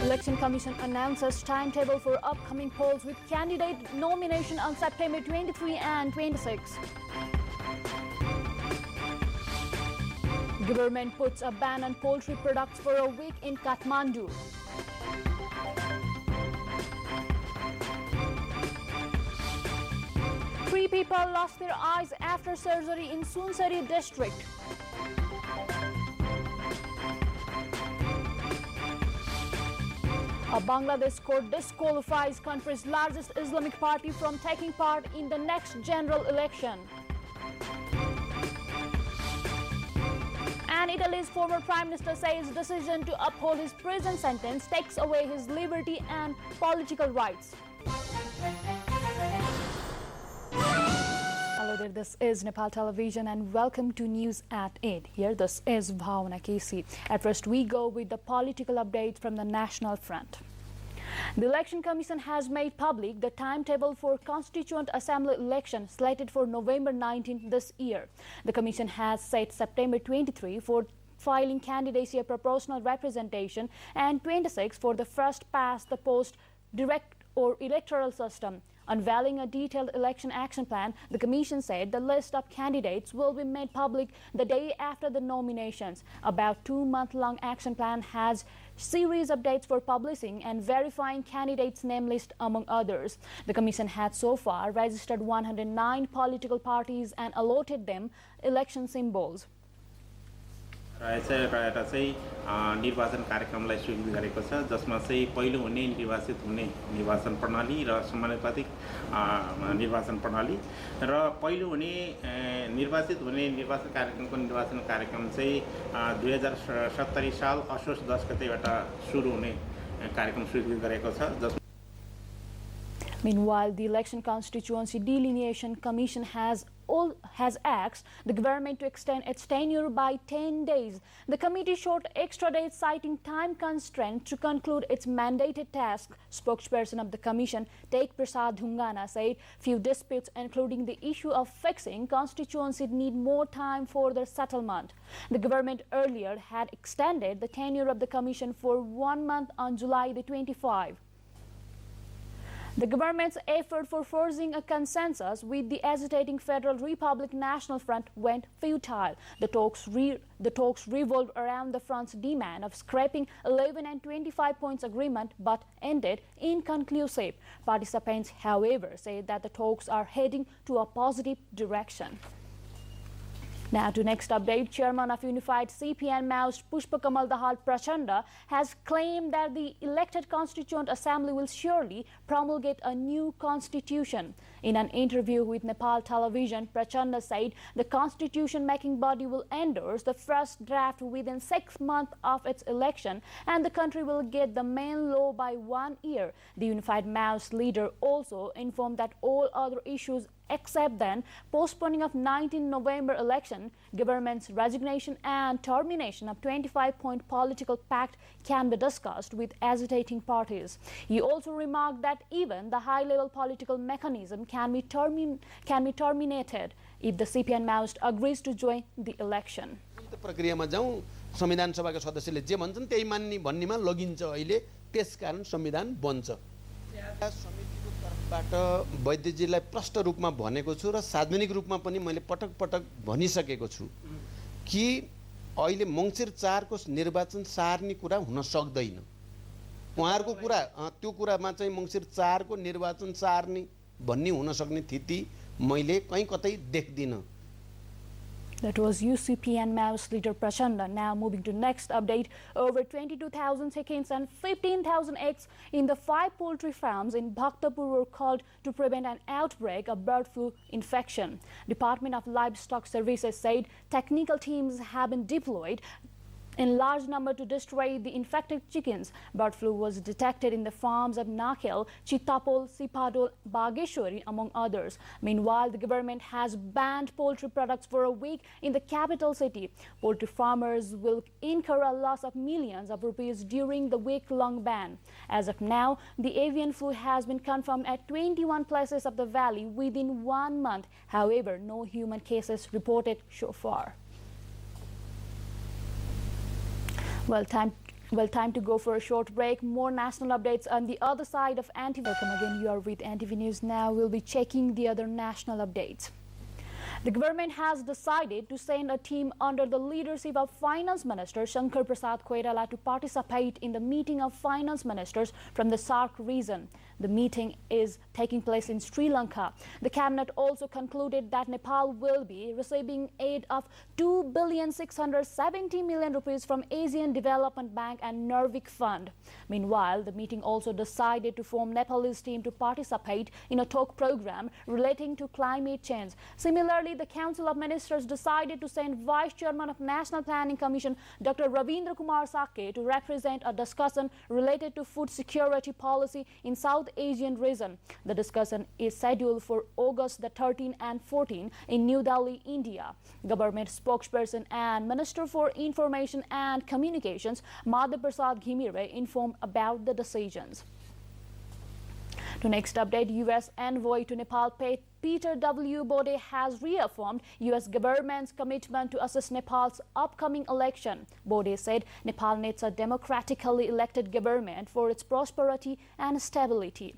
Election Commission announces timetable for upcoming polls with candidate nomination on September 23 and 26. Government puts a ban on poultry products for a week in Kathmandu. Three people lost their eyes after surgery in Sunsari district. A Bangladesh court disqualifies country's largest Islamic party from taking part in the next general election. And Italy's former Prime Minister says decision to uphold his prison sentence takes away his liberty and political rights. Hello there, this is Nepal Television and welcome to News at 8. Here, this is Bhavana Casey. At first, we go with the political updates from the National Front. The Election Commission has made public the timetable for Constituent Assembly election slated for November 19 this year. The Commission has set September 23 for filing candidacy proportional representation and 26 for the first past the post direct or electoral system. Unveiling a detailed election action plan, the Commission said the list of candidates will be made public the day after the nominations. About 2-month-long action plan has series of dates for publishing and verifying candidates' name list, among others. The Commission had so far registered 109 political parties and allotted them election symbols. रहेर चाहिँ निर्वाचन कार्यक्रमलाई स्वीकृत गरेको छ जसमा चाहिँ पहिलो हुने निर्वाचित हुने निर्वाचन प्रणाली र समानुपातिक निर्वाचन प्रणाली र पहिलो हुने निर्वाचित हुने निर्वाचन कार्यक्रमको निर्वाचन कार्यक्रम चाहिँ 2070 साल असोज 10 गतेबाट सुरु हुने कार्यक्रम स्वीकृत गरेको छ। Meanwhile, the Election Constituency Delineation Commission has asked the government to extend its tenure by 10 days. The committee showed extra days citing time constraints to conclude its mandated task. Spokesperson of the commission, Tek Prasad Dhungana, said few disputes, including the issue of fixing constituency, need more time for their settlement. The government earlier had extended the tenure of the commission for 1 month on July the 25. The government's effort for forging a consensus with the agitating Federal Republic National Front went futile. The talks revolved around the front's demand of scrapping 11 and 25 points agreement but ended inconclusive. Participants, however, say that the talks are heading to a positive direction. Now to next update, Chairman of Unified CPN Maoist Pushpakamal Dahal Prachanda has claimed that the elected Constituent Assembly will surely promulgate a new constitution. In an interview with Nepal Television, Prachanda said the constitution-making body will endorse the first draft within 6 months of its election and the country will get the main law by 1 year. The Unified Maoist leader also informed that all other issues except then postponing of 19 November election, government's resignation and termination of 25-point political pact can be discussed with agitating parties. He also remarked that even the high-level political mechanism can be terminated if the CPN Maoist agrees to join the election. प्रक्रियामा जाउँ संविधान सभाका सदस्यले जे भन्छन् त्यही मान्ने भन्नेमा लगिन्छ अहिले त्यसकारण संविधान बन्छ। समितिको तर्फबाट वैद्यजीलाई प्रष्ट रूपमा भनेको छु र सार्वजनिक रूपमा पनि मैले पटक पटक भनिसकेको छु कि अहिले मङ्सिर 4 को निर्वाचन सार्ने कुरा हुन सक्दैन। उहाँहरुको कुरा त्यो कुरामा चाहिँ मङ्सिर 4 को निर्वाचन सार्ने भन्ने हुन सक्ने स्थिति मैले कहीं कतै देख्दिन। That was UCPN Maoist leader Prachanda. Now moving to next update, over 22,000 chickens and 15,000 eggs in the 5 poultry farms in Bhaktapur were called to prevent an outbreak of bird flu infection. Department of Livestock Services said technical teams have been deployed in large number to destroy the infected chickens. Bird flu was detected in the farms of Nakhel, Chittapol, Sipadol, Bageshwari, among others. Meanwhile, the government has banned poultry products for a week in the capital city. Poultry farmers will incur a loss of millions of rupees during the week-long ban. As of now, the avian flu has been confirmed at 21 places of the valley within 1 month. However, no human cases reported so far. Well, time Well, time to go for a short break. More national updates on the other side of NTV. Welcome again. You are with NTV News. Now we'll be checking the other national updates. The government has decided to send a team under the leadership of Finance Minister Shankar Prasad Koirala to participate in the meeting of finance ministers from the SAARC region. The meeting is taking place in Sri Lanka. The cabinet also concluded that Nepal will be receiving aid of 2,670 million rupees from Asian Development Bank and Norvik Fund. Meanwhile, the meeting also decided to form Nepalese team to participate in a talk program relating to climate change. Similarly, the Council of Ministers decided to send Vice Chairman of National Planning Commission Dr. Ravindra Kumar Sake to represent a discussion related to food security policy in South Asian region. The discussion is scheduled for August the 13th and 14th in New Delhi, India. Government spokesperson and Minister for Information and Communications Madhav Prasad Ghimire informed about the decisions. To next update, U.S. envoy to Nepal Peter W. Bode has reaffirmed U.S. government's commitment to assist Nepal's upcoming election. Bode said Nepal needs a democratically elected government for its prosperity and stability.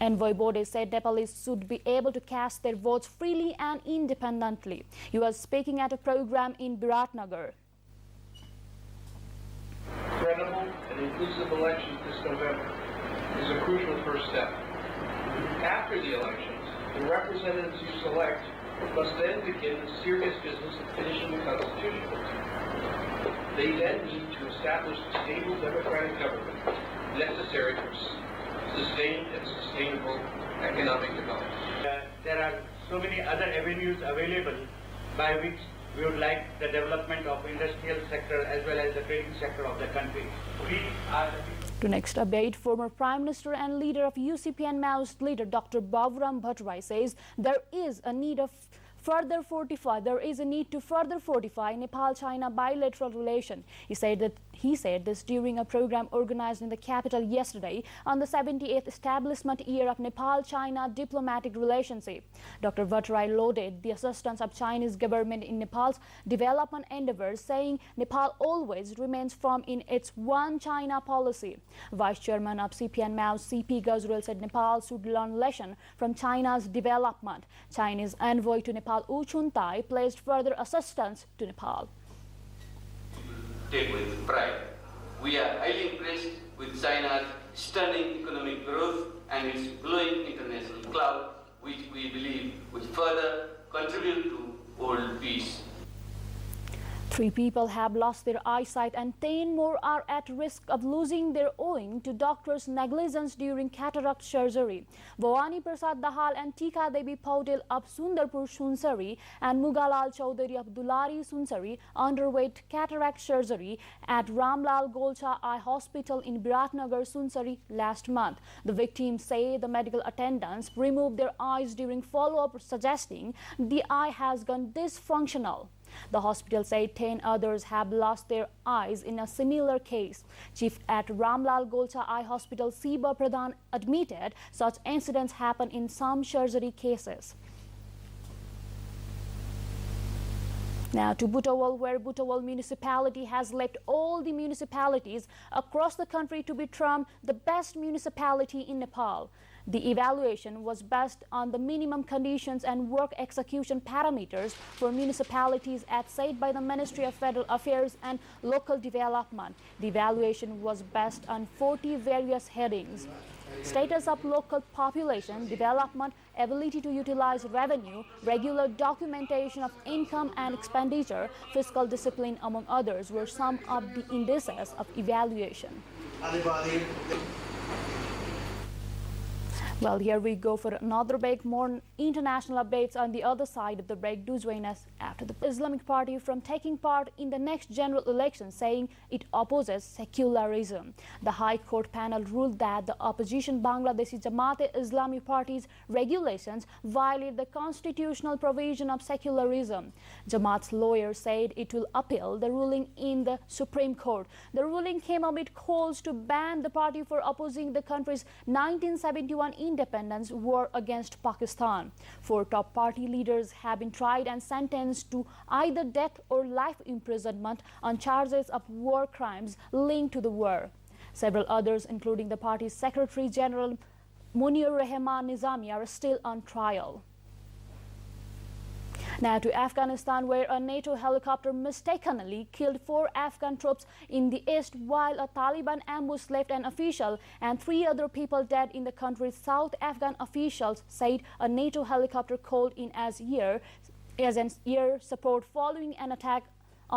Envoy Bode said Nepalese should be able to cast their votes freely and independently. He was speaking at a program in Biratnagar. Credible and inclusive elections this November is a crucial first step. After the elections, the representatives you select must then begin the serious business of finishing the Constitution. They then need to establish the stable democratic government necessary for sustained and sustainable economic development. There are so many other avenues available by which we would like the development of industrial sector as well as the trading sector of the country. We are the people. To next update, former Prime Minister and leader of UCPN Maoist leader Dr. Baburam Bhattarai says there is a need to further fortify Nepal-China bilateral relation. He said this during a program organized in the capital yesterday on the 78th establishment year of Nepal-China diplomatic relationship. Dr. Bhattarai lauded the assistance of Chinese government in Nepal's development endeavors, saying Nepal always remains firm in its one China policy. Vice Chairman of CPN Maoist C.P. Gujral said Nepal should learn lesson from China's development. Chinese envoy to Nepal U Chuntai pledged further assistance to Nepal. Take with pride. We are highly impressed with China's stunning economic growth and its glowing international clout, which we believe will further contribute to world peace. 3 people have lost their eyesight and 10 more are at risk of losing their owing to doctors' negligence during cataract surgery. Bhavani Prasad Dahal and Tika Devi Paudel of Sundarpur Sunsari and Mugalal Chaudhary of Dulari Sunsari underwent cataract surgery at Ramlal Golcha Eye Hospital in Biratnagar, Sunsari last month. The victims say the medical attendants removed their eyes during follow-up, suggesting the eye has gone dysfunctional. The hospital said 10 others have lost their eyes in a similar case. Chief at Ramlal Golcha Eye Hospital, Siba Pradhan, admitted such incidents happen in some surgery cases. Now to Butawal, where Butawal municipality has left all the municipalities across the country to be termed the best municipality in Nepal. The evaluation was based on the minimum conditions and work execution parameters for municipalities as set by the Ministry of Federal Affairs and Local Development. The evaluation was based on 40 various headings: status of local population, development, ability to utilize revenue, regular documentation of income and expenditure, fiscal discipline, among others, were some of the indices of evaluation. Well, here we go for another break. More international updates on the other side of the break. Do join us after the Islamic Party from taking part in the next general election, saying it opposes secularism. The High Court panel ruled that the opposition Bangladeshi Jamaat-e-Islami Party's regulations violate the constitutional provision of secularism. Jamaat's lawyer said it will appeal the ruling in the Supreme Court. The ruling came amid calls to ban the party for opposing the country's 1971 independence war against Pakistan. 4 top party leaders have been tried and sentenced to either death or life imprisonment on charges of war crimes linked to the war. Several others, including the party's Secretary General Munir Rahman Nizami, are still on trial. Now to Afghanistan, where a NATO helicopter mistakenly killed 4 Afghan troops in the east, while a Taliban ambush left an official and 3 other people dead in the country's south. Afghan officials said a NATO helicopter called in as an air support following an attack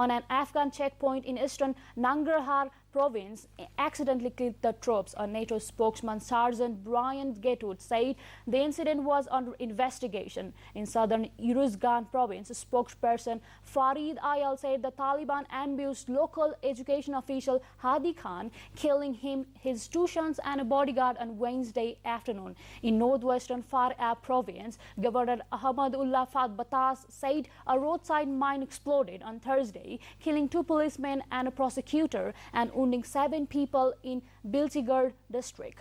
on an Afghan checkpoint in eastern Nangarhar province accidentally killed the troops. A NATO spokesman, Sergeant Brian Gatewood, said the incident was under investigation. In southern Uruzgan province, spokesperson Farid Ayal said the Taliban ambushed local education official Hadi Khan, killing him, his 2 sons and a bodyguard on Wednesday afternoon. In northwestern Faryab province, Governor Ahmadullah Batas said a roadside mine exploded on Thursday, killing 2 policemen and a prosecutor and wounding 7 people in Biltigard district.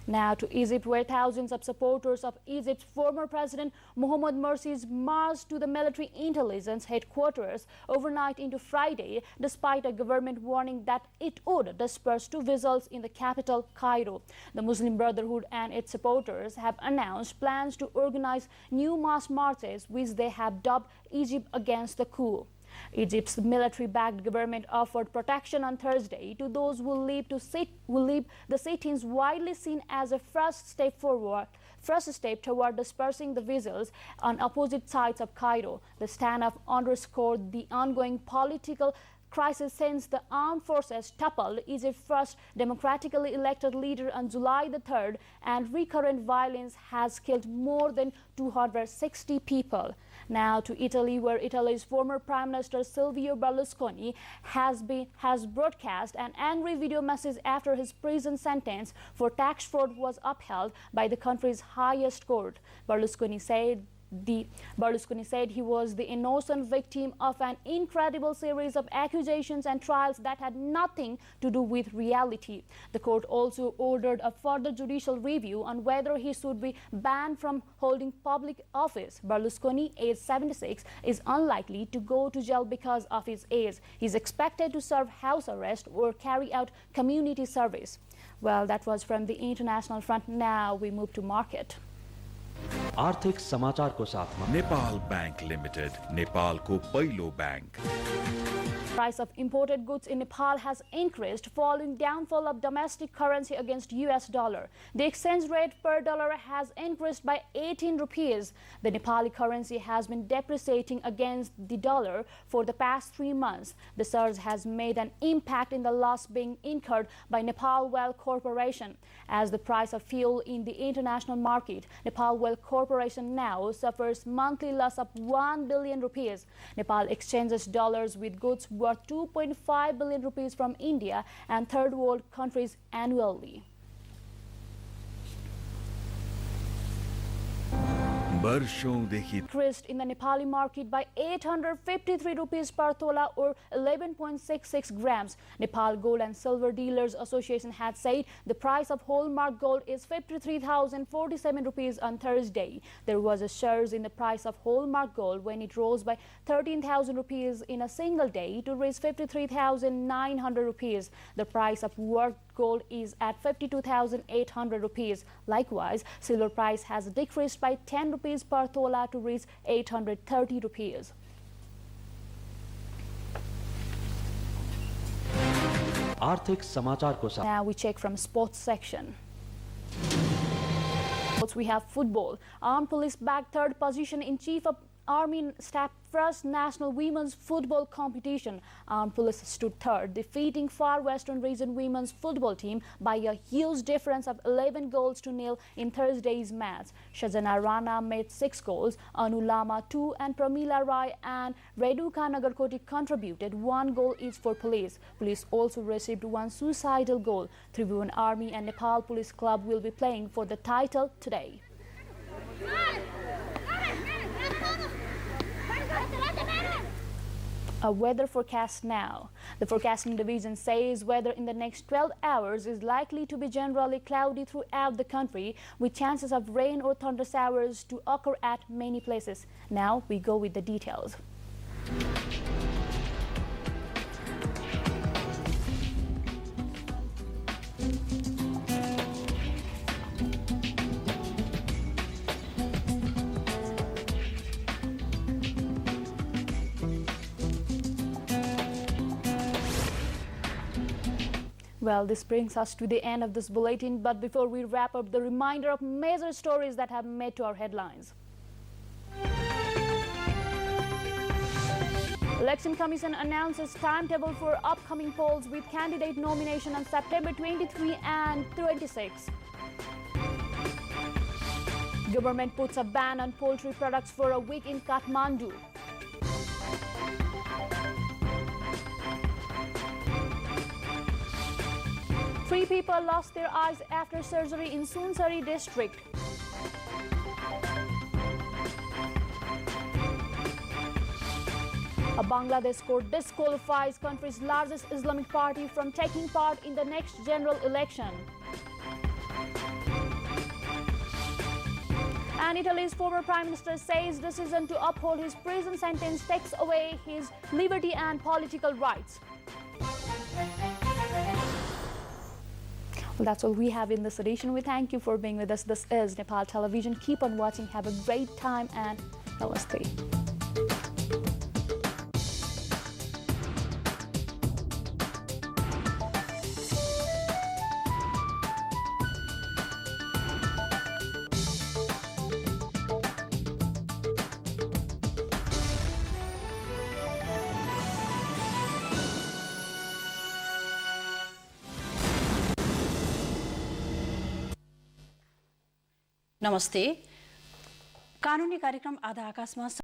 Now to Egypt, where thousands of supporters of Egypt's former President Mohamed Morsi's marched to the military intelligence headquarters overnight into Friday, despite a government warning that it would disperse to vessels in the capital, Cairo. The Muslim Brotherhood and its supporters have announced plans to organize new mass marches, which they have dubbed Egypt Against the Coup. Egypt's military-backed government offered protection on Thursday to those who leave the sit-ins, widely seen as a first step toward dispersing the vessels on opposite sides of Cairo. The standoff underscored the ongoing political crisis since the armed forces toppled Egypt's first democratically elected leader on July the 3rd, and recurrent violence has killed more than 260 people. Now to Italy, where Italy's former Prime Minister Silvio Berlusconi has broadcast an angry video message after his prison sentence for tax fraud was upheld by the country's highest court. Berlusconi said he was the innocent victim of an incredible series of accusations and trials that had nothing to do with reality. The court also ordered a further judicial review on whether he should be banned from holding public office. Berlusconi, aged 76, is unlikely to go to jail because of his age. He is expected to serve house arrest or carry out community service. Well, that was from the international front. Now we move to market. आर्थिक समाचारको साथमा Nepal bank limited, नेपालको पहिलो bank. Price of imported goods in Nepal has increased following downfall of domestic currency against US dollar. The exchange rate per dollar has increased by 18 rupees. The Nepali currency has been depreciating against the dollar for the past 3 months. The surge has made an impact in the loss being incurred by Nepal Oil Corporation. As the price of fuel in the international market, Nepal Oil Corporation now suffers monthly loss of 1 billion rupees. Nepal exchanges dollars with goods worth 2.5 billion rupees from India and third world countries annually. Increased in the Nepali market by 853 rupees per tola or 11.66 grams. Nepal Gold and Silver Dealers Association had said the price of hallmark gold is 53,047 rupees on Thursday. There was a surge in the price of hallmark gold when it rose by 13,000 rupees in a single day to reach 53,900 rupees. The price of worked gold is at 52,800 rupees. Likewise, silver price has decreased by 10 rupees per tola to reach 830 rupees. आर्थिक समाचारको साथ Now we check from sports section. We have football. Armed police bagged third position in Chief of Army Staff first national women's football competition. Armed police stood third, defeating Far Western Region women's football team by a huge difference of 11 goals to nil in Thursday's match. Shajana Rana made 6 goals, Anu Lama 2, and Pramila Rai and Reduka Nagarkoti contributed 1 goal each for police. Police also received 1 suicidal goal. Tribhuvan Army and Nepal Police Club will be playing for the title today. A weather forecast now. The forecasting division says weather in the next 12 hours is likely to be generally cloudy throughout the country, with chances of rain or thunder showers to occur at many places. Now we go with the details. Well, this brings us to the end of this bulletin, but before we wrap up, the reminder of major stories that have made to our headlines. Election Commission announces timetable for upcoming polls with candidate nomination on September 23 and 26. Government puts a ban on poultry products for a week in Kathmandu. Three people lost their eyes after surgery in Sunsari district. A Bangladesh court disqualifies country's largest Islamic party from taking part in the next general election. And Italy's former Prime Minister says decision to uphold his prison sentence takes away his liberty and political rights. Well, that's all we have in this edition. We thank you for being with us. This is Nepal Television. Keep on watching. Have a great time and namaste. नमस्ते। कानुनी कार्यक्रम आधा आकाशमा